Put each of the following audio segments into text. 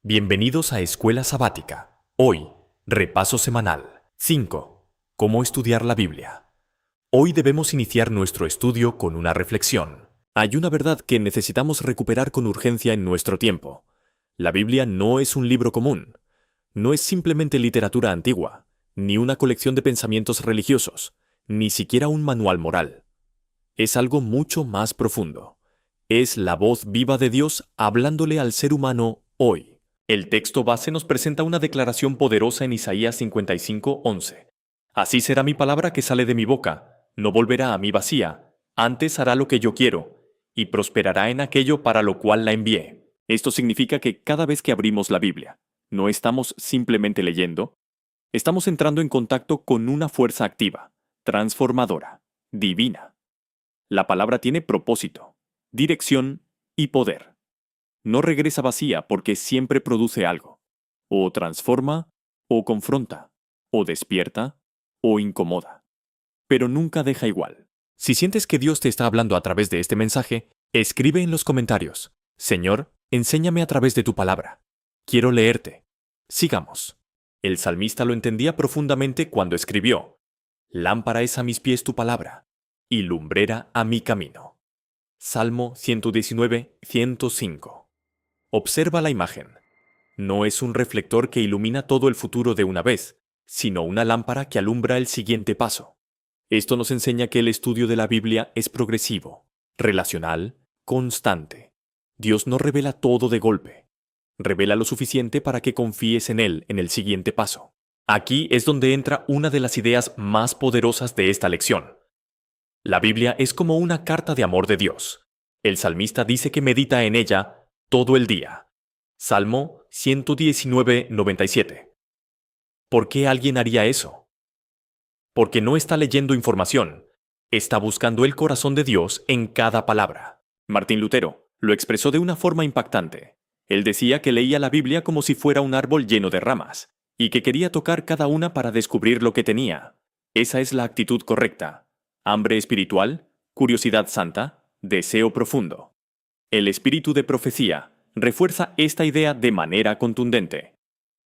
Bienvenidos a Escuela Sabática. Hoy, repaso semanal. 5. ¿Cómo estudiar la Biblia? Hoy debemos iniciar nuestro estudio con una reflexión. Hay una verdad que necesitamos recuperar con urgencia en nuestro tiempo. La Biblia no es un libro común. No es simplemente literatura antigua, ni una colección de pensamientos religiosos, ni siquiera un manual moral. Es algo mucho más profundo. Es la voz viva de Dios hablándole al ser humano hoy. El texto base nos presenta una declaración poderosa en Isaías 55:11. Así será mi palabra que sale de mi boca, no volverá a mí vacía, antes hará lo que yo quiero, y prosperará en aquello para lo cual la envié. Esto significa que cada vez que abrimos la Biblia, no estamos simplemente leyendo, estamos entrando en contacto con una fuerza activa, transformadora, divina. La palabra tiene propósito, dirección y poder. No regresa vacía porque siempre produce algo. O transforma, o confronta, o despierta, o incomoda. Pero nunca deja igual. Si sientes que Dios te está hablando a través de este mensaje, escribe en los comentarios: Señor, enséñame a través de tu palabra. Quiero leerte. Sigamos. El salmista lo entendía profundamente cuando escribió: Lámpara es a mis pies tu palabra, y lumbrera a mi camino. Salmo 119:105. Observa la imagen. No es un reflector que ilumina todo el futuro de una vez, sino una lámpara que alumbra el siguiente paso. Esto nos enseña que el estudio de la Biblia es progresivo, relacional, constante. Dios no revela todo de golpe. Revela lo suficiente para que confíes en Él en el siguiente paso. Aquí es donde entra una de las ideas más poderosas de esta lección. La Biblia es como una carta de amor de Dios. El salmista dice que medita en ella todo el día. Salmo 119:97. ¿Por qué alguien haría eso? Porque no está leyendo información, está buscando el corazón de Dios en cada palabra. Martín Lutero lo expresó de una forma impactante. Él decía que leía la Biblia como si fuera un árbol lleno de ramas, y que quería tocar cada una para descubrir lo que tenía. Esa es la actitud correcta. Hambre espiritual, curiosidad santa, deseo profundo. El espíritu de profecía refuerza esta idea de manera contundente.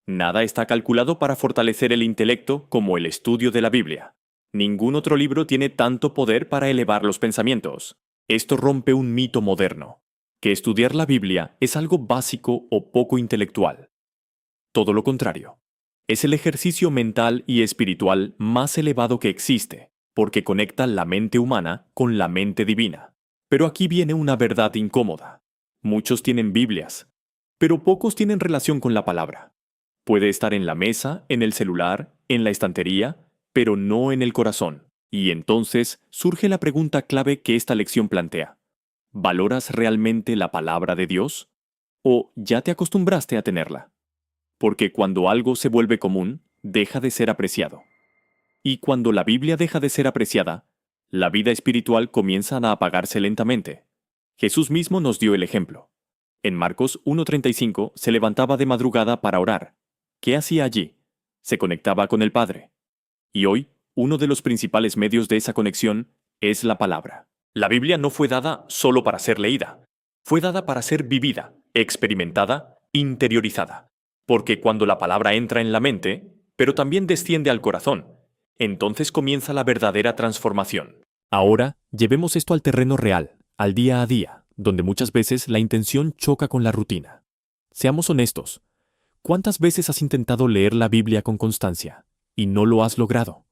Nada está calculado para fortalecer el intelecto como el estudio de la Biblia. Ningún otro libro tiene tanto poder para elevar los pensamientos. Esto rompe un mito moderno, que estudiar la Biblia es algo básico o poco intelectual. Todo lo contrario. Es el ejercicio mental y espiritual más elevado que existe, porque conecta la mente humana con la mente divina. Pero aquí viene una verdad incómoda. Muchos tienen Biblias, pero pocos tienen relación con la palabra. Puede estar en la mesa, en el celular, en la estantería, pero no en el corazón. Y entonces surge la pregunta clave que esta lección plantea. ¿Valoras realmente la palabra de Dios? ¿O ya te acostumbraste a tenerla? Porque cuando algo se vuelve común, deja de ser apreciado. Y cuando la Biblia deja de ser apreciada, la vida espiritual comienza a apagarse lentamente. Jesús mismo nos dio el ejemplo. En Marcos 1:35 se levantaba de madrugada para orar. ¿Qué hacía allí? Se conectaba con el Padre. Y hoy, uno de los principales medios de esa conexión es la palabra. La Biblia no fue dada solo para ser leída. Fue dada para ser vivida, experimentada, interiorizada. Porque cuando la palabra entra en la mente, pero también desciende al corazón, entonces comienza la verdadera transformación. Ahora, llevemos esto al terreno real, al día a día, donde muchas veces la intención choca con la rutina. Seamos honestos. ¿Cuántas veces has intentado leer la Biblia con constancia y no lo has logrado?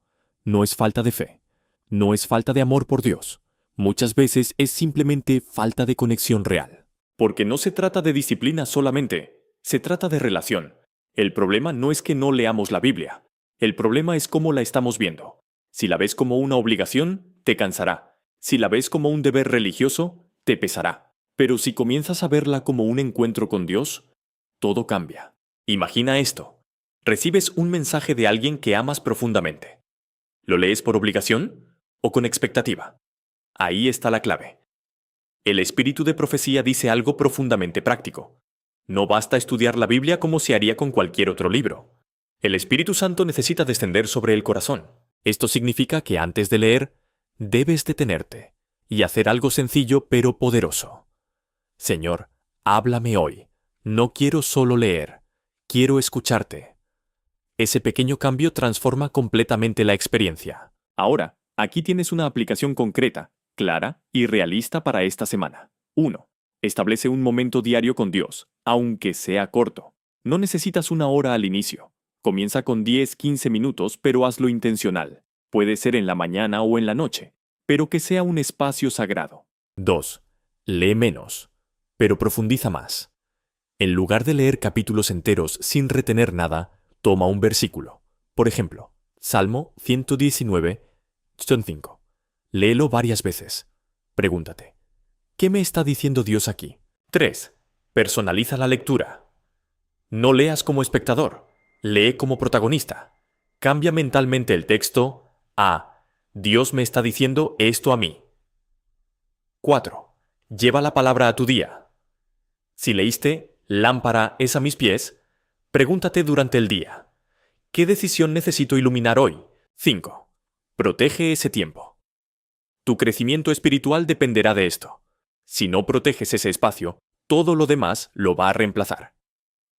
No es falta de fe, no es falta de amor por Dios. Muchas veces es simplemente falta de conexión real. Porque no se trata de disciplina solamente, se trata de relación. El problema no es que no leamos la Biblia. El problema es cómo la estamos viendo. Si la ves como una obligación, te cansará. Si la ves como un deber religioso, te pesará. Pero si comienzas a verla como un encuentro con Dios, todo cambia. Imagina esto. Recibes un mensaje de alguien que amas profundamente. ¿Lo lees por obligación o con expectativa? Ahí está la clave. El espíritu de profecía dice algo profundamente práctico. No basta estudiar la Biblia como se haría con cualquier otro libro. El Espíritu Santo necesita descender sobre el corazón. Esto significa que antes de leer, debes detenerte y hacer algo sencillo pero poderoso. Señor, háblame hoy. No quiero solo leer, quiero escucharte. Ese pequeño cambio transforma completamente la experiencia. Ahora, aquí tienes una aplicación concreta, clara y realista para esta semana. 1. Establece un momento diario con Dios, aunque sea corto. No necesitas una hora al inicio. Comienza con 10-15 minutos, pero hazlo intencional. Puede ser en la mañana o en la noche, pero que sea un espacio sagrado. 2. Lee menos, pero profundiza más. En lugar de leer capítulos enteros sin retener nada, toma un versículo. Por ejemplo, Salmo 119, son 5. Léelo varias veces. Pregúntate, ¿qué me está diciendo Dios aquí? 3. Personaliza la lectura. No leas como espectador, lee como protagonista. Cambia mentalmente el texto a Dios me está diciendo esto a mí. 4. Lleva la palabra a tu día. Si leíste lámpara es a mis pies, pregúntate durante el día, ¿qué decisión necesito iluminar hoy? 5. Protege ese tiempo. Tu crecimiento espiritual dependerá de esto. Si no proteges ese espacio, todo lo demás lo va a reemplazar.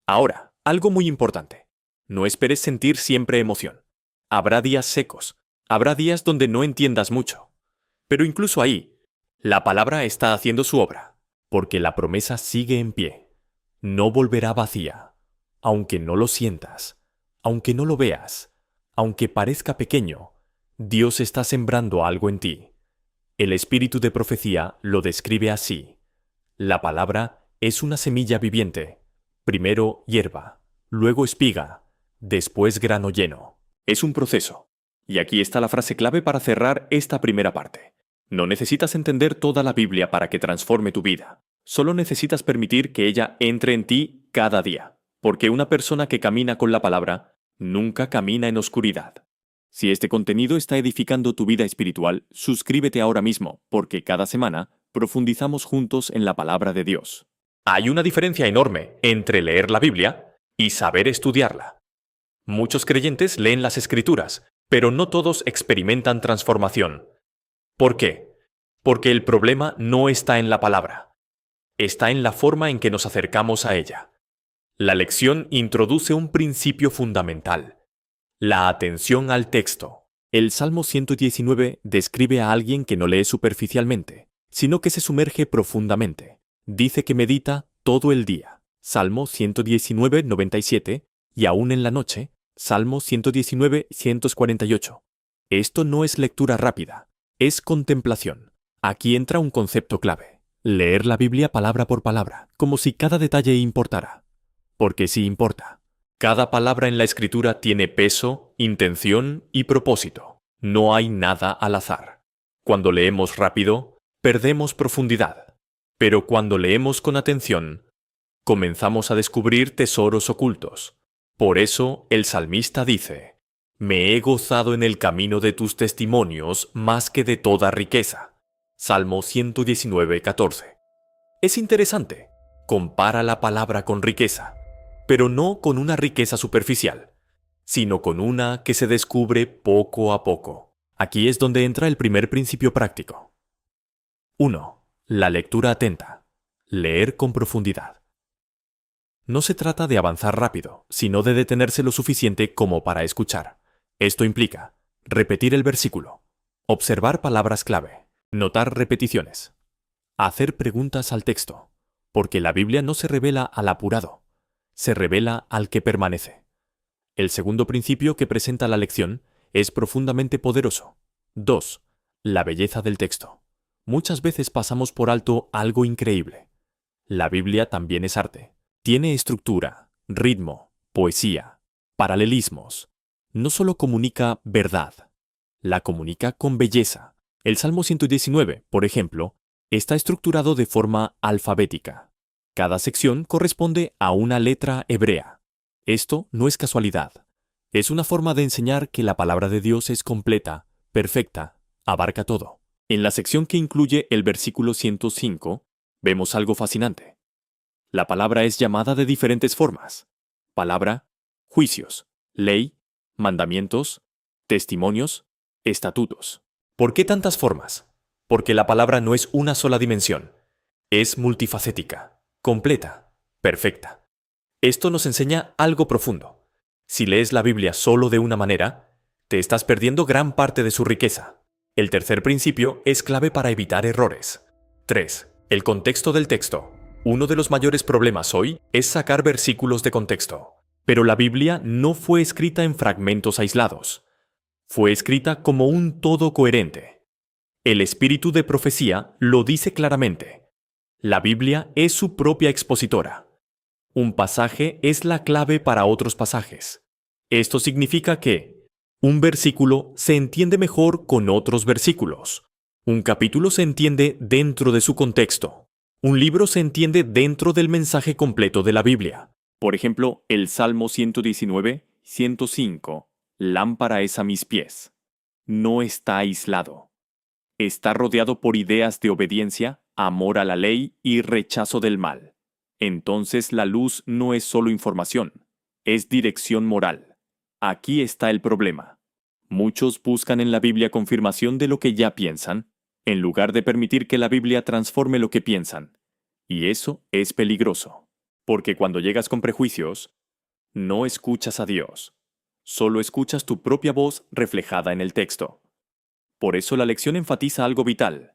Ahora, algo muy importante. No esperes sentir siempre emoción. Habrá días secos, habrá días donde no entiendas mucho. Pero incluso ahí, la palabra está haciendo su obra, porque la promesa sigue en pie. No volverá vacía, aunque no lo sientas, aunque no lo veas, aunque parezca pequeño, Dios está sembrando algo en ti. El espíritu de profecía lo describe así. La palabra es una semilla viviente. Primero hierba, luego espiga, después grano lleno. Es un proceso. Y aquí está la frase clave para cerrar esta primera parte. No necesitas entender toda la Biblia para que transforme tu vida. Solo necesitas permitir que ella entre en ti cada día. Porque una persona que camina con la palabra nunca camina en oscuridad. Si este contenido está edificando tu vida espiritual, suscríbete ahora mismo, porque cada semana profundizamos juntos en la palabra de Dios. Hay una diferencia enorme entre leer la Biblia y saber estudiarla. Muchos creyentes leen las Escrituras, pero no todos experimentan transformación. ¿Por qué? Porque el problema no está en la palabra. Está en la forma en que nos acercamos a ella. La lección introduce un principio fundamental: la atención al texto. El Salmo 119 describe a alguien que no lee superficialmente, sino que se sumerge profundamente. Dice que medita todo el día. Salmo 119, 97, y aún en la noche, Salmo 119, 148. Esto no es lectura rápida, es contemplación. Aquí entra un concepto clave: leer la Biblia palabra por palabra, como si cada detalle importara. Porque sí importa. Cada palabra en la Escritura tiene peso, intención y propósito. No hay nada al azar. Cuando leemos rápido, perdemos profundidad. Pero cuando leemos con atención, comenzamos a descubrir tesoros ocultos. Por eso el salmista dice: Me he gozado en el camino de tus testimonios más que de toda riqueza. Salmo 119, 14. Es interesante. Compara la palabra con riqueza, pero no con una riqueza superficial, sino con una que se descubre poco a poco. Aquí es donde entra el primer principio práctico. 1. La lectura atenta. Leer con profundidad. No se trata de avanzar rápido, sino de detenerse lo suficiente como para escuchar. Esto implica repetir el versículo, observar palabras clave, notar repeticiones, hacer preguntas al texto, porque la Biblia no se revela al apurado, se revela al que permanece. El segundo principio que presenta la lección es profundamente poderoso. 2. La belleza del texto. Muchas veces pasamos por alto algo increíble. La Biblia también es arte. Tiene estructura, ritmo, poesía, paralelismos. No solo comunica verdad, la comunica con belleza. El Salmo 119, por ejemplo, está estructurado de forma alfabética. Cada sección corresponde a una letra hebrea. Esto no es casualidad. Es una forma de enseñar que la palabra de Dios es completa, perfecta, abarca todo. En la sección que incluye el versículo 105, vemos algo fascinante. La palabra es llamada de diferentes formas. Palabra, juicios, ley, mandamientos, testimonios, estatutos. ¿Por qué tantas formas? Porque la palabra no es una sola dimensión. Es multifacética, completa, perfecta. Esto nos enseña algo profundo. Si lees la Biblia solo de una manera, te estás perdiendo gran parte de su riqueza. El tercer principio es clave para evitar errores. 3. El contexto del texto. Uno de los mayores problemas hoy es sacar versículos de contexto. Pero la Biblia no fue escrita en fragmentos aislados. Fue escrita como un todo coherente. El espíritu de profecía lo dice claramente. La Biblia es su propia expositora. Un pasaje es la clave para otros pasajes. Esto significa que un versículo se entiende mejor con otros versículos. Un capítulo se entiende dentro de su contexto. Un libro se entiende dentro del mensaje completo de la Biblia. Por ejemplo, el Salmo 119, 105. Lámpara es a mis pies. No está aislado. Está rodeado por ideas de obediencia, amor a la ley y rechazo del mal. Entonces la luz no es solo información, es dirección moral. Aquí está el problema. Muchos buscan en la Biblia confirmación de lo que ya piensan, en lugar de permitir que la Biblia transforme lo que piensan. Y eso es peligroso, porque cuando llegas con prejuicios, no escuchas a Dios. Solo escuchas tu propia voz reflejada en el texto. Por eso la lección enfatiza algo vital.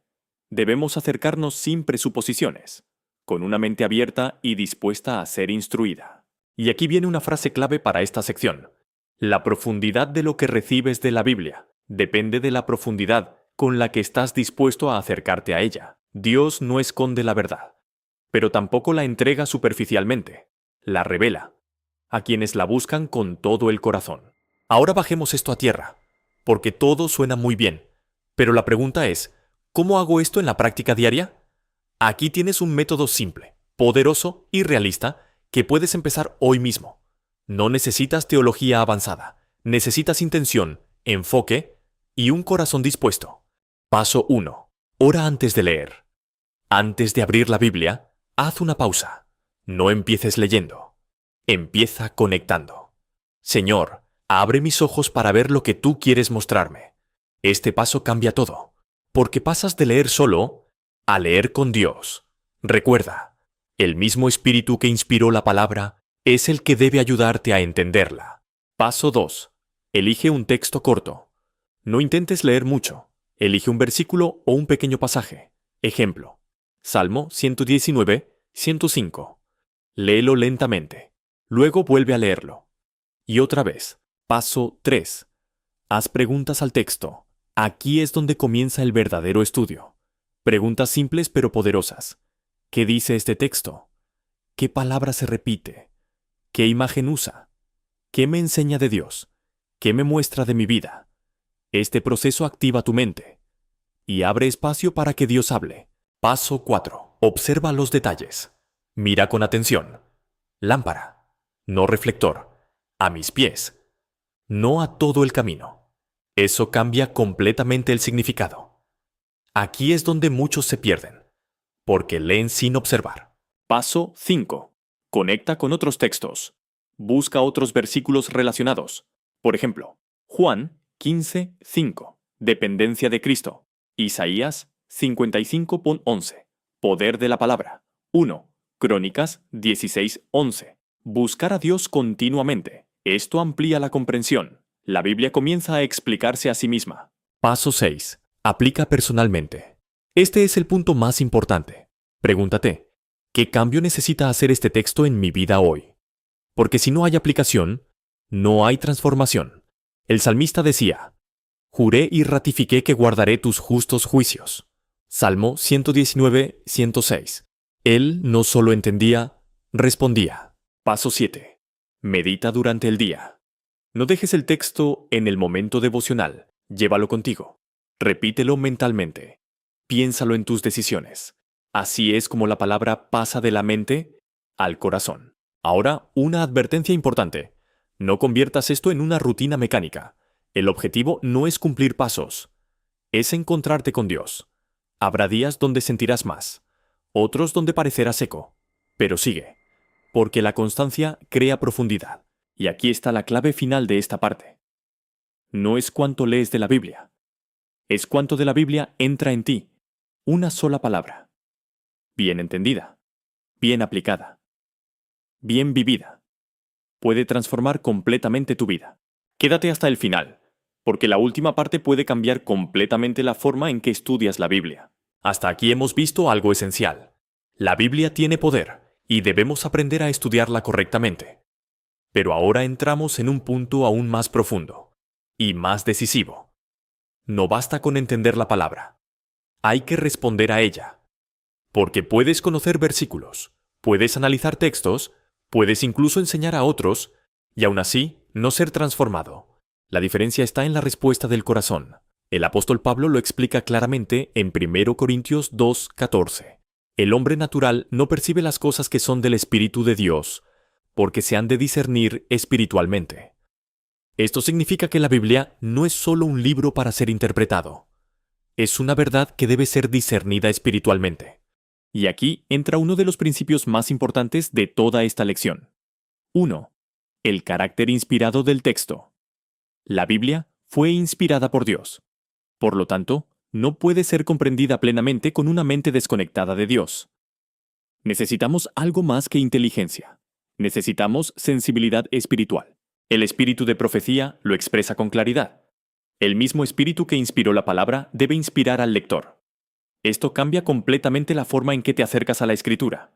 Debemos acercarnos sin presuposiciones, con una mente abierta y dispuesta a ser instruida. Y aquí viene una frase clave para esta sección. La profundidad de lo que recibes de la Biblia depende de la profundidad con la que estás dispuesto a acercarte a ella. Dios no esconde la verdad, pero tampoco la entrega superficialmente. La revela a quienes la buscan con todo el corazón. Ahora bajemos esto a tierra, porque todo suena muy bien. Pero la pregunta es, ¿cómo hago esto en la práctica diaria? Aquí tienes un método simple, poderoso y realista que puedes empezar hoy mismo. No necesitas teología avanzada, necesitas intención, enfoque y un corazón dispuesto. Paso 1. Ora antes de leer. Antes de abrir la Biblia, haz una pausa. No empieces leyendo. Empieza conectando. Señor, abre mis ojos para ver lo que tú quieres mostrarme. Este paso cambia todo, porque pasas de leer solo a leer con Dios. Recuerda, el mismo espíritu que inspiró la palabra es el que debe ayudarte a entenderla. Paso 2. Elige un texto corto. No intentes leer mucho. Elige un versículo o un pequeño pasaje. Ejemplo, Salmo 119, 105. Léelo lentamente. Luego vuelve a leerlo. Y otra vez. Paso 3. Haz preguntas al texto. Aquí es donde comienza el verdadero estudio. Preguntas simples pero poderosas. ¿Qué dice este texto? ¿Qué palabra se repite? ¿Qué imagen usa? ¿Qué me enseña de Dios? ¿Qué me muestra de mi vida? Este proceso activa tu mente y abre espacio para que Dios hable. Paso 4. Observa los detalles. Mira con atención. Lámpara, no reflector. A mis pies, no a todo el camino. Eso cambia completamente el significado. Aquí es donde muchos se pierden, porque leen sin observar. Paso 5. Conecta con otros textos. Busca otros versículos relacionados. Por ejemplo, Juan 15, 5. Dependencia de Cristo. Isaías 55.11. Poder de la palabra. 1. Crónicas 16, 11. Buscar a Dios continuamente. Esto amplía la comprensión. La Biblia comienza a explicarse a sí misma. Paso 6. Aplica personalmente. Este es el punto más importante. Pregúntate, ¿qué cambio necesita hacer este texto en mi vida hoy? Porque si no hay aplicación, no hay transformación. El salmista decía, juré y ratifiqué que guardaré tus justos juicios. Salmo 119, 106. Él no solo entendía, respondía. Paso 7. Medita durante el día. No dejes el texto en el momento devocional, llévalo contigo. Repítelo mentalmente. Piénsalo en tus decisiones. Así es como la palabra pasa de la mente al corazón. Ahora, una advertencia importante. No conviertas esto en una rutina mecánica. El objetivo no es cumplir pasos, es encontrarte con Dios. Habrá días donde sentirás más, otros donde parecerá seco, pero sigue, porque la constancia crea profundidad. Y aquí está la clave final de esta parte. No es cuánto lees de la Biblia, es cuánto de la Biblia entra en ti. Una sola palabra. Bien entendida, bien aplicada. bien vivida. Puede transformar completamente tu vida. Quédate hasta el final, porque la última parte puede cambiar completamente la forma en que estudias la Biblia. Hasta aquí hemos visto algo esencial. La Biblia tiene poder, y debemos aprender a estudiarla correctamente. Pero ahora entramos en un punto aún más profundo, y más decisivo. No basta con entender la palabra. Hay que responder a ella. Porque puedes conocer versículos, puedes analizar textos, puedes incluso enseñar a otros, y aún así no ser transformado. La diferencia está en la respuesta del corazón. El apóstol Pablo lo explica claramente en 1 Corintios 2:14. El hombre natural no percibe las cosas que son del Espíritu de Dios, porque se han de discernir espiritualmente. Esto significa que la Biblia no es solo un libro para ser interpretado. Es una verdad que debe ser discernida espiritualmente. Y aquí entra uno de los principios más importantes de toda esta lección. 1. El carácter inspirado del texto. La Biblia fue inspirada por Dios. Por lo tanto, no puede ser comprendida plenamente con una mente desconectada de Dios. Necesitamos algo más que inteligencia. Necesitamos sensibilidad espiritual. El espíritu de profecía lo expresa con claridad. El mismo espíritu que inspiró la palabra debe inspirar al lector. Esto cambia completamente la forma en que te acercas a la escritura.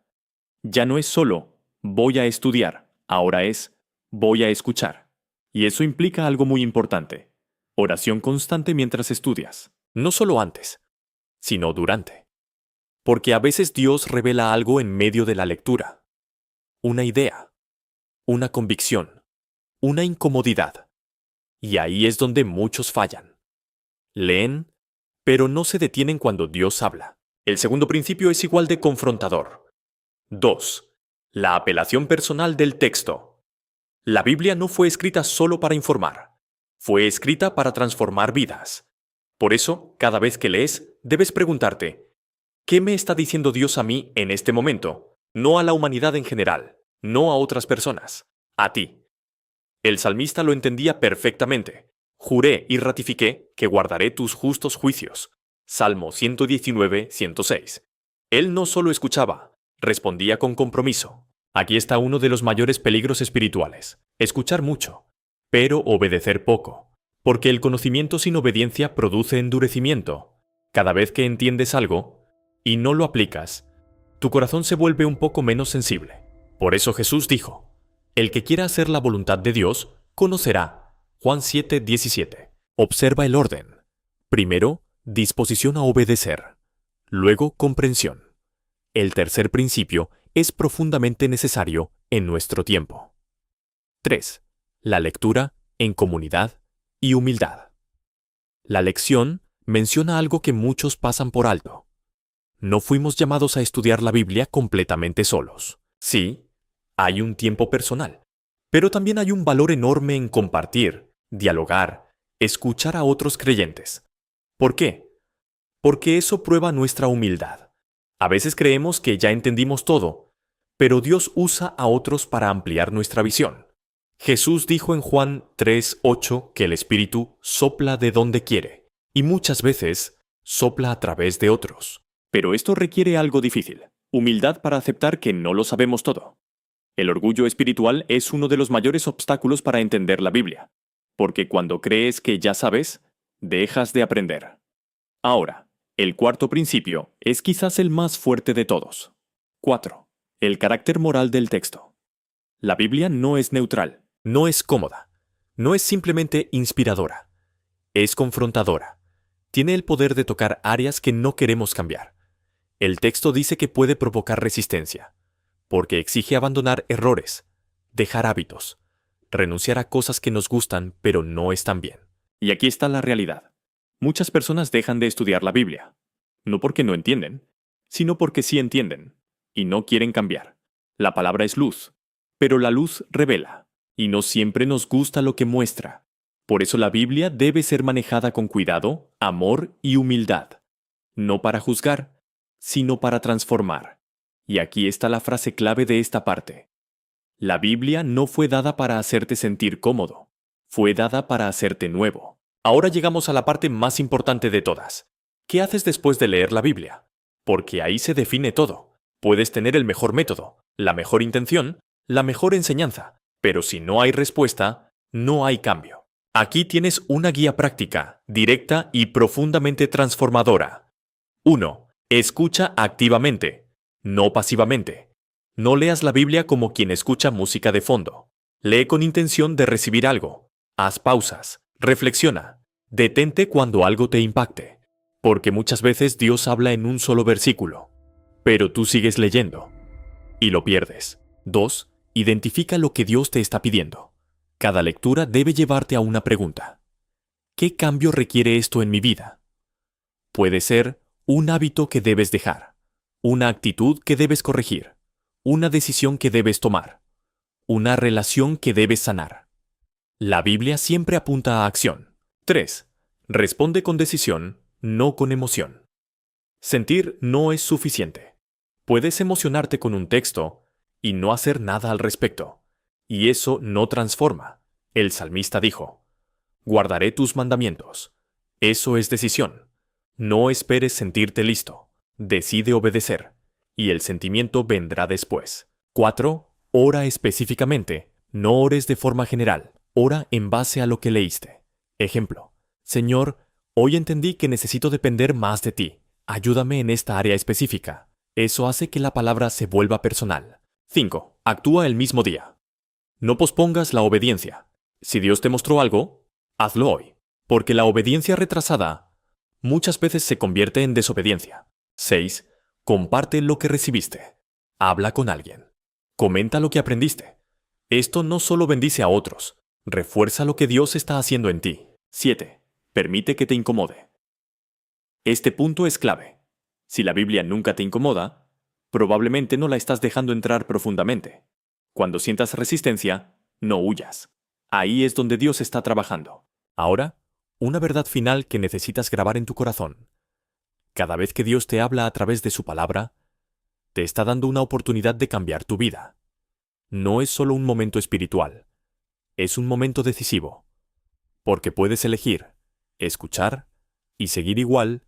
Ya no es solo voy a estudiar, ahora es voy a escuchar. Y eso implica algo muy importante. Oración constante mientras estudias. No solo antes, sino durante. Porque a veces Dios revela algo en medio de la lectura. Una idea, una convicción, una incomodidad. Y ahí es donde muchos fallan. Leen, pero no se detienen cuando Dios habla. El segundo principio es igual de confrontador. 2. La apelación personal del texto. La Biblia no fue escrita solo para informar. Fue escrita para transformar vidas. Por eso, cada vez que lees, debes preguntarte, ¿qué me está diciendo Dios a mí en este momento? No a la humanidad en general, no a otras personas, a ti. El salmista lo entendía perfectamente. Juré y ratifiqué que guardaré tus justos juicios. Salmo 119, 106. Él no solo escuchaba, respondía con compromiso. Aquí está uno de los mayores peligros espirituales. Escuchar mucho, pero obedecer poco. Porque el conocimiento sin obediencia produce endurecimiento. Cada vez que entiendes algo y no lo aplicas, tu corazón se vuelve un poco menos sensible. Por eso Jesús dijo, el que quiera hacer la voluntad de Dios, conocerá. Juan 7:17. Observa el orden. Primero, disposición a obedecer. Luego, comprensión. El tercer principio es profundamente necesario en nuestro tiempo. 3. La lectura en comunidad y humildad. La lección menciona algo que muchos pasan por alto. No fuimos llamados a estudiar la Biblia completamente solos. Sí, hay un tiempo personal, pero también hay un valor enorme en compartir, dialogar, escuchar a otros creyentes. ¿Por qué? Porque eso prueba nuestra humildad. A veces creemos que ya entendimos todo, pero Dios usa a otros para ampliar nuestra visión. Jesús dijo en Juan 3:8 que el Espíritu sopla de donde quiere, y muchas veces sopla a través de otros. Pero esto requiere algo difícil, humildad para aceptar que no lo sabemos todo. El orgullo espiritual es uno de los mayores obstáculos para entender la Biblia, porque cuando crees que ya sabes, dejas de aprender. Ahora, el cuarto principio es quizás el más fuerte de todos. 4. El carácter moral del texto. La Biblia no es neutral, no es cómoda, no es simplemente inspiradora, es confrontadora. Tiene el poder de tocar áreas que no queremos cambiar. El texto dice que puede provocar resistencia, porque exige abandonar errores, dejar hábitos, renunciar a cosas que nos gustan pero no están bien. Y aquí está la realidad. Muchas personas dejan de estudiar la Biblia, no porque no entienden, sino porque sí entienden, y no quieren cambiar. La palabra es luz, pero la luz revela, y no siempre nos gusta lo que muestra. Por eso la Biblia debe ser manejada con cuidado, amor y humildad, no para juzgar, sino para transformar. Y aquí está la frase clave de esta parte. La Biblia no fue dada para hacerte sentir cómodo, fue dada para hacerte nuevo. Ahora llegamos a la parte más importante de todas. ¿Qué haces después de leer la Biblia? Porque ahí se define todo. Puedes tener el mejor método, la mejor intención, la mejor enseñanza, pero si no hay respuesta, no hay cambio. Aquí tienes una guía práctica, directa y profundamente transformadora. 1. Escucha activamente, no pasivamente. No leas la Biblia como quien escucha música de fondo. Lee con intención de recibir algo. Haz pausas, reflexiona, detente cuando algo te impacte, porque muchas veces Dios habla en un solo versículo, pero tú sigues leyendo y lo pierdes. 2. Identifica lo que Dios te está pidiendo. Cada lectura debe llevarte a una pregunta. ¿Qué cambio requiere esto en mi vida? Puede ser un hábito que debes dejar, una actitud que debes corregir, una decisión que debes tomar, una relación que debes sanar. La Biblia siempre apunta a acción. 3. Responde con decisión, no con emoción. Sentir no es suficiente. Puedes emocionarte con un texto y no hacer nada al respecto, y eso no transforma. El salmista dijo: guardaré tus mandamientos. Eso es decisión. No esperes sentirte listo. Decide obedecer, y el sentimiento vendrá después. 4. Ora específicamente. No ores de forma general. Ora en base a lo que leíste. Ejemplo: Señor, hoy entendí que necesito depender más de ti. Ayúdame en esta área específica. Eso hace que la palabra se vuelva personal. 5. Actúa el mismo día. No pospongas la obediencia. Si Dios te mostró algo, hazlo hoy, porque la obediencia retrasada muchas veces se convierte en desobediencia. 6. Comparte lo que recibiste. Habla con alguien. Comenta lo que aprendiste. Esto no solo bendice a otros, refuerza lo que Dios está haciendo en ti. 7. Permite que te incomode. Este punto es clave. Si la Biblia nunca te incomoda, probablemente no la estás dejando entrar profundamente. Cuando sientas resistencia, no huyas. Ahí es donde Dios está trabajando. Ahora, una verdad final que necesitas grabar en tu corazón. Cada vez que Dios te habla a través de su palabra, te está dando una oportunidad de cambiar tu vida. No es solo un momento espiritual, es un momento decisivo, porque puedes elegir escuchar y seguir igual,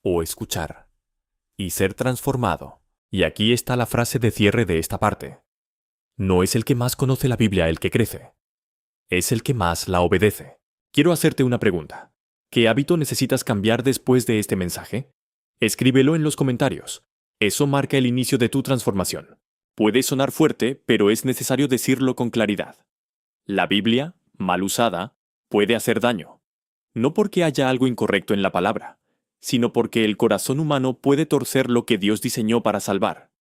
o escuchar y ser transformado. Y aquí está la frase de cierre de esta parte. No es el que más conoce la Biblia el que crece, es el que más la obedece. Quiero hacerte una pregunta. ¿Qué hábito necesitas cambiar después de este mensaje? Escríbelo en los comentarios. Eso marca el inicio de tu transformación. Puede sonar fuerte, pero es necesario decirlo con claridad. La Biblia, mal usada, puede hacer daño. No porque haya algo incorrecto en la palabra, sino porque el corazón humano puede torcer lo que Dios diseñó para salvar.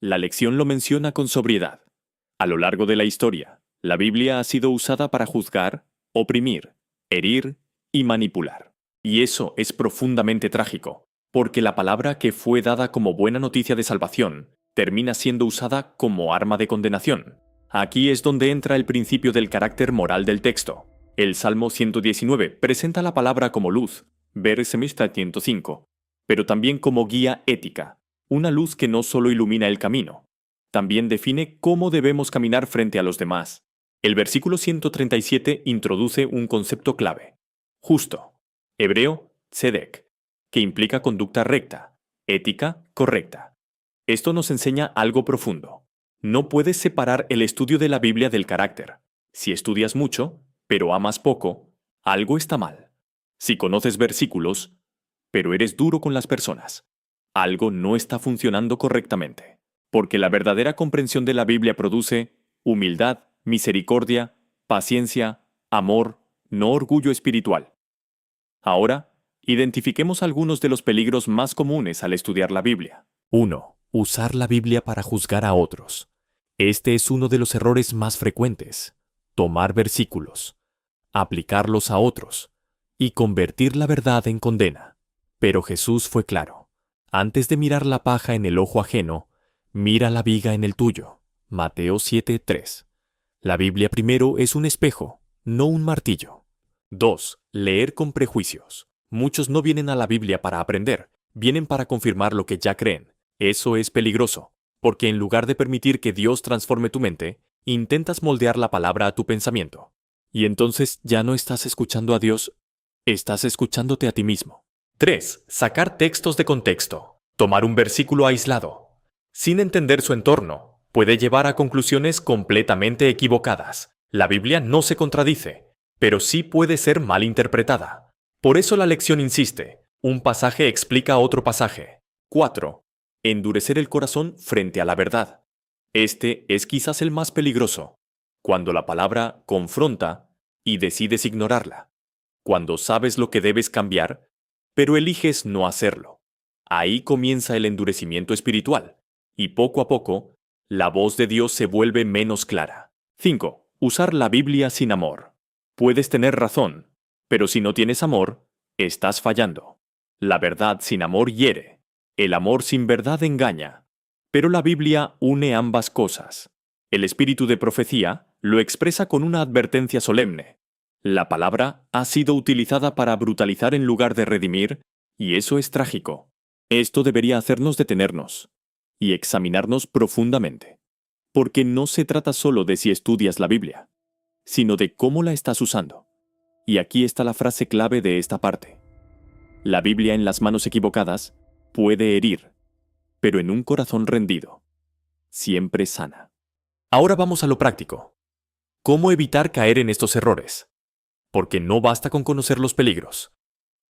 La lección lo menciona con sobriedad. A lo largo de la historia, la Biblia ha sido usada para juzgar, oprimir, herir y manipular. Y eso es profundamente trágico, porque la palabra que fue dada como buena noticia de salvación termina siendo usada como arma de condenación. Aquí es donde entra el principio del carácter moral del texto. El Salmo 119 presenta la palabra como luz, ver 105, pero también como guía ética, una luz que no solo ilumina el camino, también define cómo debemos caminar frente a los demás. El versículo 137 introduce un concepto clave: justo, hebreo, tzedek, que implica conducta recta, ética correcta. Esto nos enseña algo profundo. No puedes separar el estudio de la Biblia del carácter. Si estudias mucho, pero amas poco, algo está mal. Si conoces versículos, pero eres duro con las personas, algo no está funcionando correctamente. Porque la verdadera comprensión de la Biblia produce humildad, misericordia, paciencia, amor, no orgullo espiritual. Ahora, identifiquemos algunos de los peligros más comunes al estudiar la Biblia. 1. Usar la Biblia para juzgar a otros. Este es uno de los errores más frecuentes. Tomar versículos, aplicarlos a otros y convertir la verdad en condena. Pero Jesús fue claro. Antes de mirar la paja en el ojo ajeno, mira la viga en el tuyo. Mateo 7:3. La Biblia primero es un espejo, no un martillo. 2. Leer con prejuicios. Muchos no vienen a la Biblia para aprender, vienen para confirmar lo que ya creen. Eso es peligroso, porque en lugar de permitir que Dios transforme tu mente, intentas moldear la palabra a tu pensamiento. Y entonces ya no estás escuchando a Dios, estás escuchándote a ti mismo. 3. Sacar textos de contexto. Tomar un versículo aislado, sin entender su entorno, Puede llevar a conclusiones completamente equivocadas. La Biblia no se contradice, pero sí puede ser mal interpretada. Por eso la lección insiste, un pasaje explica otro pasaje. 4. Endurecer el corazón frente a la verdad. Este es quizás el más peligroso, cuando la palabra confronta y decides ignorarla. Cuando sabes lo que debes cambiar, pero eliges no hacerlo. Ahí comienza el endurecimiento espiritual, y poco a poco, la voz de Dios se vuelve menos clara. 5. Usar la Biblia sin amor. Puedes tener razón, pero si no tienes amor, estás fallando. La verdad sin amor hiere. El amor sin verdad engaña. Pero la Biblia une ambas cosas. El espíritu de profecía lo expresa con una advertencia solemne. La palabra ha sido utilizada para brutalizar en lugar de redimir, y eso es trágico. Esto debería hacernos detenernos y examinarnos profundamente. Porque no se trata solo de si estudias la Biblia, sino de cómo la estás usando. Y aquí está la frase clave de esta parte. La Biblia en las manos equivocadas puede herir, pero en un corazón rendido, siempre sana. Ahora vamos a lo práctico. ¿Cómo evitar caer en estos errores? Porque no basta con conocer los peligros.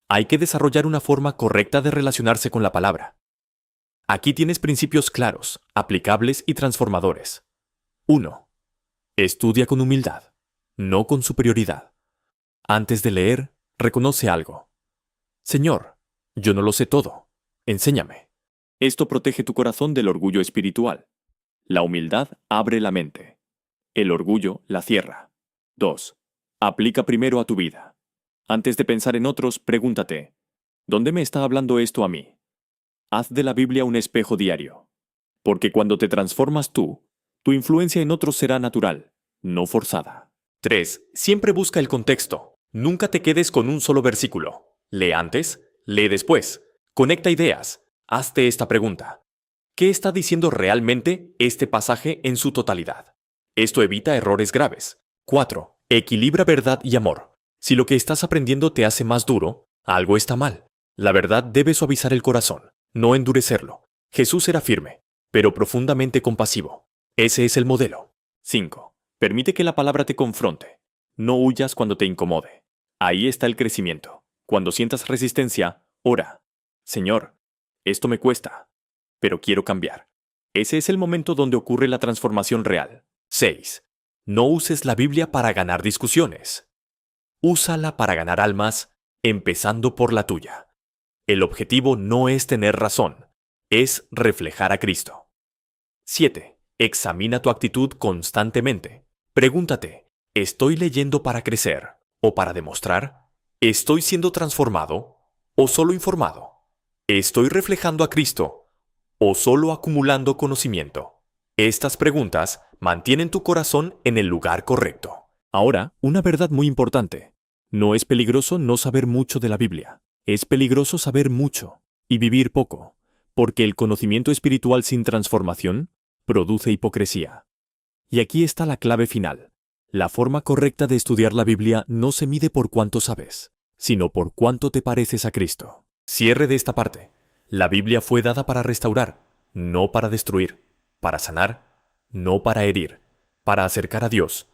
Hay que desarrollar una forma correcta de relacionarse con la palabra. Aquí tienes principios claros, aplicables y transformadores. 1. Estudia con humildad, no con superioridad. Antes de leer, reconoce algo. Señor, yo no lo sé todo. Enséñame. Esto protege tu corazón del orgullo espiritual. La humildad abre la mente. El orgullo la cierra. 2. Aplica primero a tu vida. Antes de pensar en otros, pregúntate, ¿dónde me está hablando esto a mí? Haz de la Biblia un espejo diario. Porque cuando te transformas tú, tu influencia en otros será natural, no forzada. 3. Siempre busca el contexto. Nunca te quedes con un solo versículo. Lee antes, lee después. Conecta ideas. Hazte esta pregunta. ¿Qué está diciendo realmente este pasaje en su totalidad? Esto evita errores graves. 4. Equilibra verdad y amor. Si lo que estás aprendiendo te hace más duro, algo está mal. La verdad debe suavizar el corazón, no endurecerlo. Jesús era firme, pero profundamente compasivo. Ese es el modelo. 5. Permite que la palabra te confronte. No huyas cuando te incomode. Ahí está el crecimiento. Cuando sientas resistencia, ora. Señor, esto me cuesta, pero quiero cambiar. Ese es el momento donde ocurre la transformación real. 6. No uses la Biblia para ganar discusiones. Úsala para ganar almas, empezando por la tuya. El objetivo no es tener razón, es reflejar a Cristo. 7. Examina tu actitud constantemente. Pregúntate, ¿estoy leyendo para crecer o para demostrar? ¿Estoy siendo transformado o solo informado? ¿Estoy reflejando a Cristo o solo acumulando conocimiento? Estas preguntas mantienen tu corazón en el lugar correcto. Ahora, una verdad muy importante. No es peligroso no saber mucho de la Biblia. Es peligroso saber mucho y vivir poco, porque el conocimiento espiritual sin transformación produce hipocresía. Y aquí está la clave final. La forma correcta de estudiar la Biblia no se mide por cuánto sabes, sino por cuánto te pareces a Cristo. Cierre de esta parte. La Biblia fue dada para restaurar, no para destruir, para sanar, no para herir, para acercar a Dios,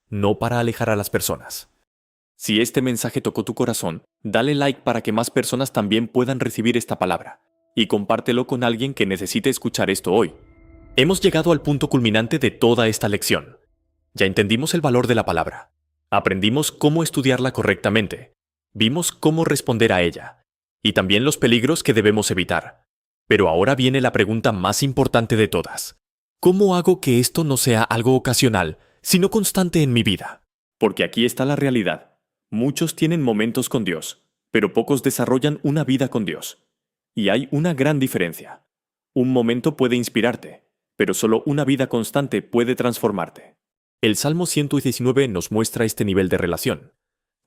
no para alejar a las personas. Si este mensaje tocó tu corazón, dale like para que más personas también puedan recibir esta palabra, y compártelo con alguien que necesite escuchar esto hoy. Hemos llegado al punto culminante de toda esta lección. Ya entendimos el valor de la palabra, aprendimos cómo estudiarla correctamente, vimos cómo responder a ella, y también los peligros que debemos evitar. Pero ahora viene la pregunta más importante de todas. ¿Cómo hago que esto no sea algo ocasional, sino constante en mi vida? Porque aquí está la realidad. Muchos tienen momentos con Dios, pero pocos desarrollan una vida con Dios. Y hay una gran diferencia. Un momento puede inspirarte, pero solo una vida constante puede transformarte. El Salmo 119 nos muestra este nivel de relación.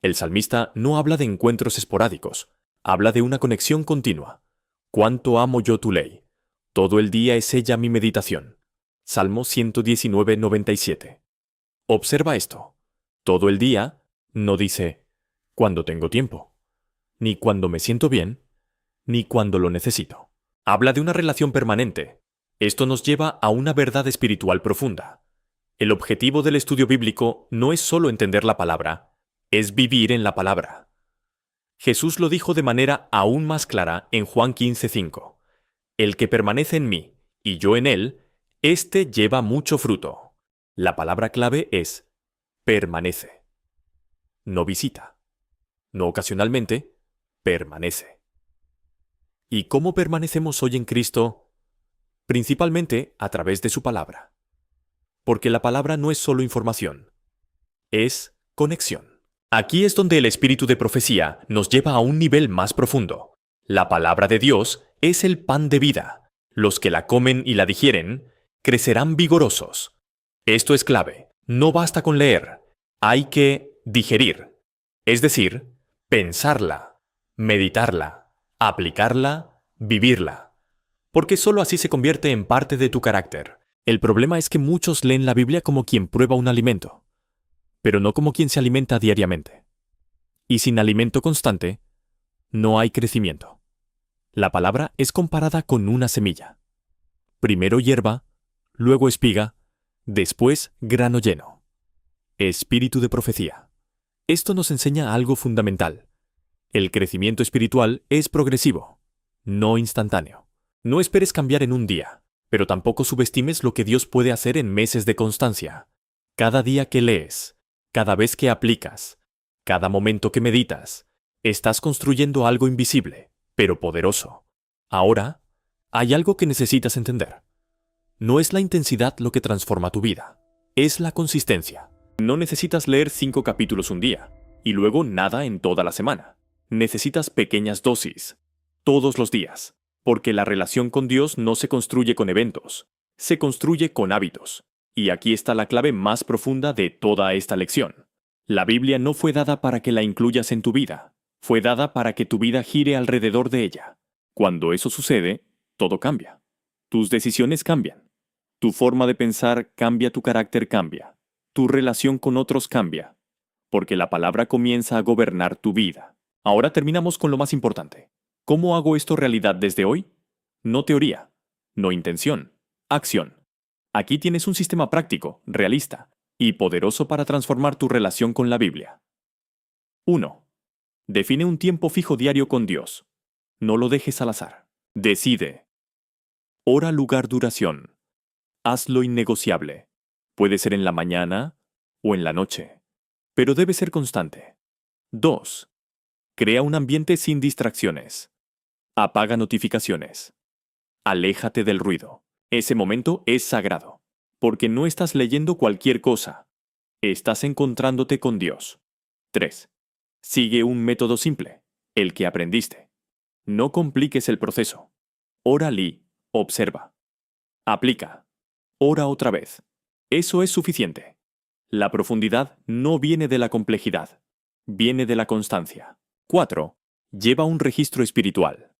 El salmista no habla de encuentros esporádicos, habla de una conexión continua. «Cuánto amo yo tu ley. Todo el día es ella mi meditación». Salmo 119, 97. Observa esto. Todo el día no dice «cuando tengo tiempo», ni «cuando me siento bien», ni «cuando lo necesito». Habla de una relación permanente. Esto nos lleva a una verdad espiritual profunda. El objetivo del estudio bíblico no es solo entender la palabra, es vivir en la palabra. Jesús lo dijo de manera aún más clara en Juan 15:5. El que permanece en mí y yo en él, éste lleva mucho fruto. La palabra clave es permanece. No visita. No ocasionalmente, permanece. ¿Y cómo permanecemos hoy en Cristo? Principalmente a través de su palabra. Porque la palabra no es solo información, es conexión. Aquí es donde el espíritu de profecía nos lleva a un nivel más profundo. La palabra de Dios es el pan de vida. Los que la comen y la digieren, crecerán vigorosos. Esto es clave. No basta con leer. Hay que digerir. Es decir, pensarla, meditarla, aplicarla, vivirla. Porque sólo así se convierte en parte de tu carácter. El problema es que muchos leen la Biblia como quien prueba un alimento, pero no como quien se alimenta diariamente. Y sin alimento constante, no hay crecimiento. La palabra es comparada con una semilla. Primero hierba, luego espiga, después grano lleno. Espíritu de profecía. Esto nos enseña algo fundamental. El crecimiento espiritual es progresivo, no instantáneo. No esperes cambiar en un día, pero tampoco subestimes lo que Dios puede hacer en meses de constancia. Cada día que lees, cada vez que aplicas, cada momento que meditas, estás construyendo algo invisible, pero poderoso. Ahora, hay algo que necesitas entender. No es la intensidad lo que transforma tu vida, es la consistencia. No necesitas leer 5 capítulos un día, y luego nada en toda la semana. Necesitas pequeñas dosis, todos los días. Porque la relación con Dios no se construye con eventos, se construye con hábitos. Y aquí está la clave más profunda de toda esta lección. La Biblia no fue dada para que la incluyas en tu vida, fue dada para que tu vida gire alrededor de ella. Cuando eso sucede, todo cambia. Tus decisiones cambian. Tu forma de pensar cambia, tu carácter cambia. Tu relación con otros cambia. Porque la palabra comienza a gobernar tu vida. Ahora terminamos con lo más importante. ¿Cómo hago esto realidad desde hoy? No teoría, no intención, acción. Aquí tienes un sistema práctico, realista y poderoso para transformar tu relación con la Biblia. 1. Define un tiempo fijo diario con Dios. No lo dejes al azar. Decide. Hora, lugar, duración. Hazlo innegociable. Puede ser en la mañana o en la noche, pero debe ser constante. 2. Crea un ambiente sin distracciones. Apaga notificaciones. Aléjate del ruido. Ese momento es sagrado, porque no estás leyendo cualquier cosa. Estás encontrándote con Dios. 3. Sigue un método simple, el que aprendiste. No compliques el proceso. Ora, lee, observa. Aplica. Ora otra vez. Eso es suficiente. La profundidad no viene de la complejidad, viene de la constancia. 4. Lleva un registro espiritual.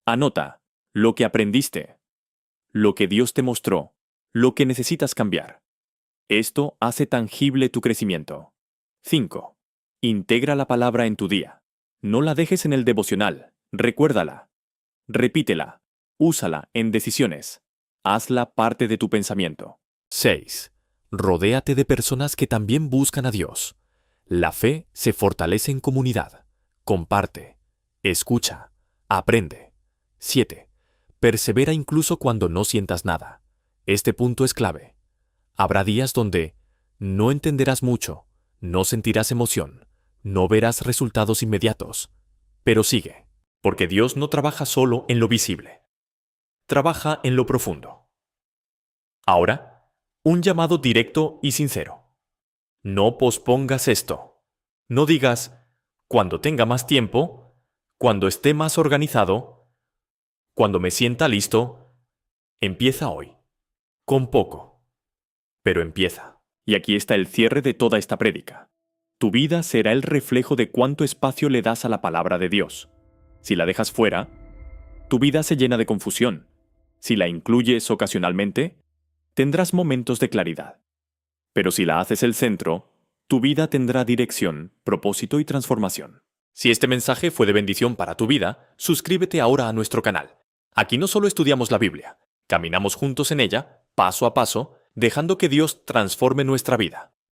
Anota lo que aprendiste, lo que Dios te mostró, lo que necesitas cambiar. Esto hace tangible tu crecimiento. 5. Integra la palabra en tu día. No la dejes en el devocional, recuérdala. Repítela, úsala en decisiones. Hazla parte de tu pensamiento. 6. Rodéate de personas que también buscan a Dios. La fe se fortalece en comunidad. Comparte, escucha, aprende. 7. Persevera incluso cuando no sientas nada. Este punto es clave. Habrá días donde no entenderás mucho, no sentirás emoción, no verás resultados inmediatos. Pero sigue, porque Dios no trabaja solo en lo visible. Trabaja en lo profundo. Ahora, un llamado directo y sincero. No pospongas esto. No digas, cuando tenga más tiempo, cuando esté más organizado, cuando me sienta listo. Empieza hoy. Con poco. Pero empieza. Y aquí está el cierre de toda esta prédica. Tu vida será el reflejo de cuánto espacio le das a la palabra de Dios. Si la dejas fuera, tu vida se llena de confusión. Si la incluyes ocasionalmente, tendrás momentos de claridad. Pero si la haces el centro, tu vida tendrá dirección, propósito y transformación. Si este mensaje fue de bendición para tu vida, suscríbete ahora a nuestro canal. Aquí no solo estudiamos la Biblia, Caminamos juntos en ella, paso a paso, dejando que Dios transforme nuestra vida.